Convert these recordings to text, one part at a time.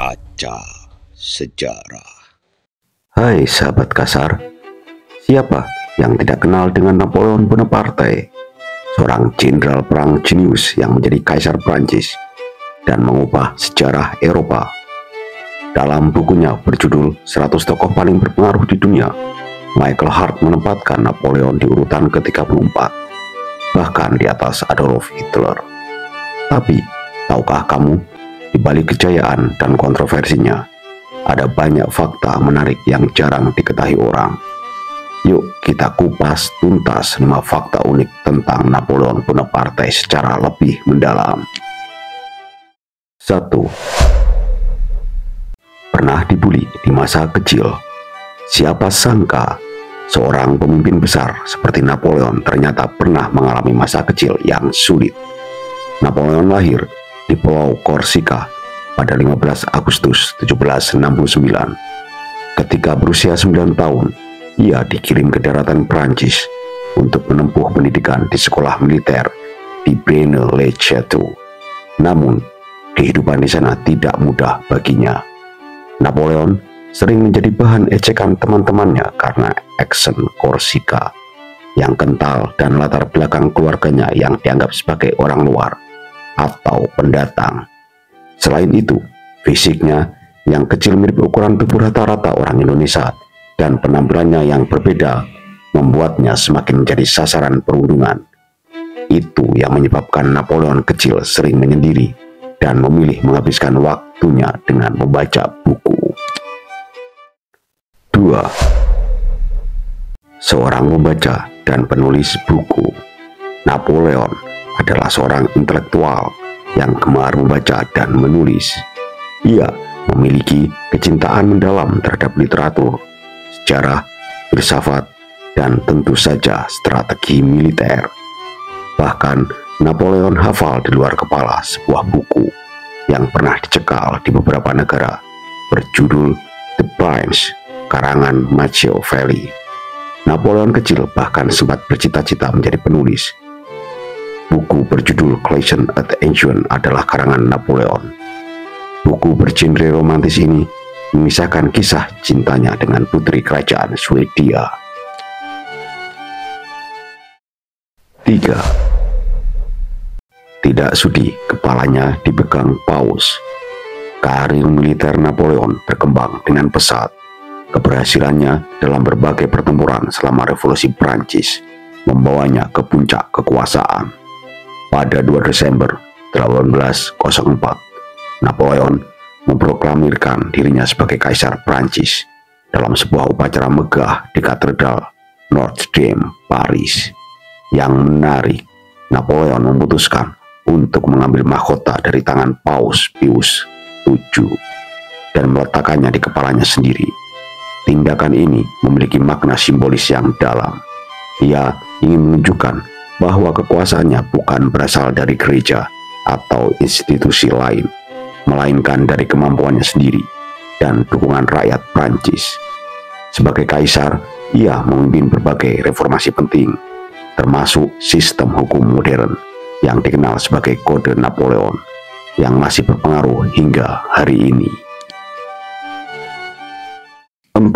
Kaca Sejarah. Hai sahabat kasar, siapa yang tidak kenal dengan Napoleon Bonaparte, seorang jenderal perang jenius yang menjadi kaisar Prancis dan mengubah sejarah Eropa. Dalam bukunya berjudul 100 tokoh paling berpengaruh di dunia, Michael Hart menempatkan Napoleon di urutan ke-34, bahkan di atas Adolf Hitler. Tapi, tahukah kamu, di balik kejayaan dan kontroversinya, ada banyak fakta menarik yang jarang diketahui orang. Yuk kita kupas tuntas 5 fakta unik tentang Napoleon Bonaparte secara lebih mendalam. 1. Pernah dibully di masa kecil. Siapa sangka seorang pemimpin besar seperti Napoleon ternyata pernah mengalami masa kecil yang sulit. Napoleon lahir di Pulau Korsika pada 15 Agustus 1769. Ketika berusia 9 tahun, ia dikirim ke daratan Prancis untuk menempuh pendidikan di sekolah militer di Braine-l'Château. Namun, kehidupan di sana tidak mudah baginya. Napoleon sering menjadi bahan ejekan teman-temannya karena aksen Korsika yang kental dan latar belakang keluarganya yang dianggap sebagai orang luar atau pendatang. Selain itu, fisiknya yang kecil mirip ukuran tubuh rata-rata orang Indonesia dan penampilannya yang berbeda membuatnya semakin menjadi sasaran perundungan. Itu yang menyebabkan Napoleon kecil sering menyendiri dan memilih menghabiskan waktunya dengan membaca buku. 2. Seorang pembaca dan penulis buku. Napoleon adalah seorang intelektual yang gemar membaca dan menulis. Ia memiliki kecintaan mendalam terhadap literatur, sejarah, filsafat, dan tentu saja strategi militer. Bahkan Napoleon hafal di luar kepala sebuah buku yang pernah dicekal di beberapa negara berjudul The Prince, karangan Machiavelli. Napoleon kecil bahkan sempat bercita-cita menjadi penulis. Buku berjudul Collection at Ancient adalah karangan Napoleon. Buku bergenre romantis ini mengisahkan kisah cintanya dengan putri kerajaan Swedia. 3. Tidak sudi kepalanya dipegang paus. Karir militer Napoleon berkembang dengan pesat. Keberhasilannya dalam berbagai pertempuran selama Revolusi Prancis membawanya ke puncak kekuasaan. Pada 2 Desember 1804, Napoleon memproklamirkan dirinya sebagai Kaisar Prancis dalam sebuah upacara megah di Katedral Notre Dame, Paris. Yang menarik, Napoleon memutuskan untuk mengambil mahkota dari tangan Paus Pius VII dan meletakkannya di kepalanya sendiri. Tindakan ini memiliki makna simbolis yang dalam. Ia ingin menunjukkan bahwa kekuasaannya bukan berasal dari gereja atau institusi lain, melainkan dari kemampuannya sendiri dan dukungan rakyat Prancis. Sebagai kaisar, ia memimpin berbagai reformasi penting, termasuk sistem hukum modern yang dikenal sebagai Kode Napoleon, yang masih berpengaruh hingga hari ini. 4.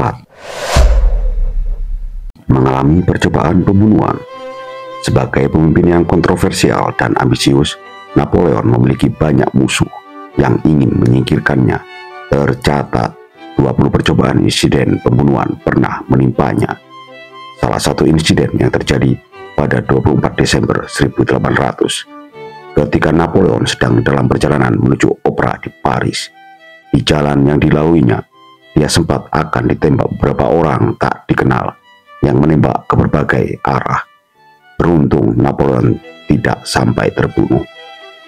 Mengalami percobaan pembunuhan. Sebagai pemimpin yang kontroversial dan ambisius, Napoleon memiliki banyak musuh yang ingin menyingkirkannya. Tercatat 20 percobaan insiden pembunuhan pernah menimpanya. Salah satu insiden yang terjadi pada 24 Desember 1800 ketika Napoleon sedang dalam perjalanan menuju opera di Paris. Di jalan yang dilaluinya, dia sempat akan ditembak beberapa orang tak dikenal yang menembak ke berbagai arah. Beruntung Napoleon tidak sampai terbunuh,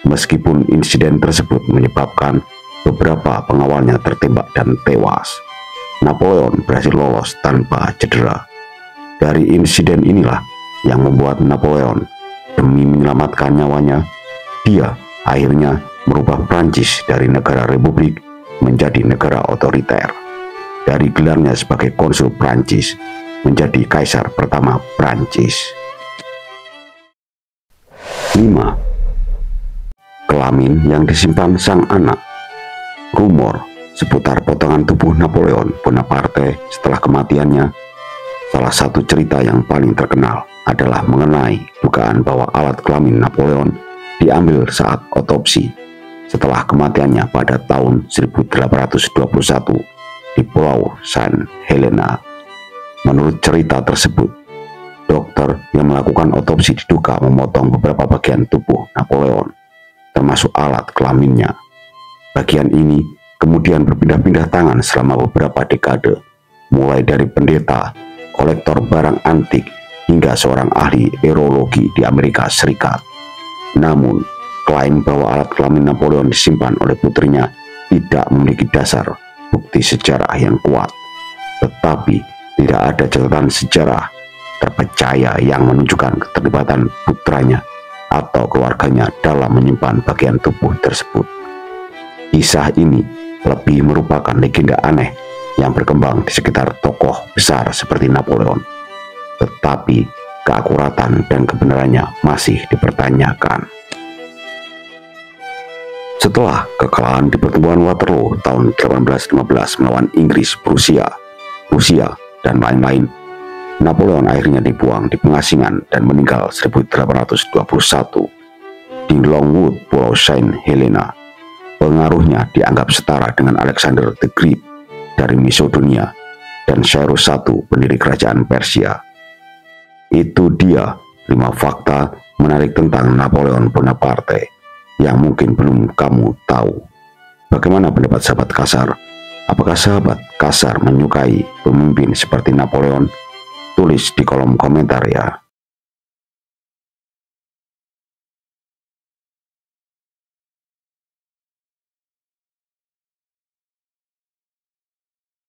meskipun insiden tersebut menyebabkan beberapa pengawalnya tertembak dan tewas. Napoleon berhasil lolos tanpa cedera. Dari insiden inilah yang membuat Napoleon, demi menyelamatkan nyawanya, dia akhirnya merubah Prancis dari negara republik menjadi negara otoriter. Dari gelarnya sebagai konsul Prancis menjadi kaisar pertama Prancis. 5. Kelamin yang disimpan sang anak. Rumor Seputar potongan tubuh Napoleon Bonaparte setelah kematiannya, salah satu cerita yang paling terkenal adalah mengenai dugaan bahwa alat kelamin Napoleon diambil saat otopsi setelah kematiannya pada tahun 1821 di Pulau San Helena. Menurut cerita tersebut, dokter yang melakukan otopsi diduga memotong beberapa bagian tubuh Napoleon, termasuk alat kelaminnya. Bagian ini kemudian berpindah-pindah tangan selama beberapa dekade, mulai dari pendeta, kolektor barang antik, hingga seorang ahli urologi di Amerika Serikat. Namun, klaim bahwa alat kelamin Napoleon disimpan oleh putrinya tidak memiliki dasar bukti sejarah yang kuat. Tetapi, tidak ada catatan sejarah terpercaya yang menunjukkan keterlibatan putranya atau keluarganya dalam menyimpan bagian tubuh tersebut. Kisah ini lebih merupakan legenda aneh yang berkembang di sekitar tokoh besar seperti Napoleon, tetapi keakuratan dan kebenarannya masih dipertanyakan. Setelah kekalahan di pertempuran Waterloo tahun 1815 melawan Inggris, Prusia, dan lain-lain, Napoleon akhirnya dibuang di pengasingan dan meninggal 1821 di Longwood, Pulau Saint Helena. Pengaruhnya dianggap setara dengan Alexander the Great dari Macedonia dan Cyrus I, pendiri kerajaan Persia. Itu dia 5 fakta menarik tentang Napoleon Bonaparte yang mungkin belum kamu tahu. Bagaimana pendapat sahabat kasar? Apakah sahabat kasar menyukai pemimpin seperti Napoleon? Tulis di kolom komentar ya.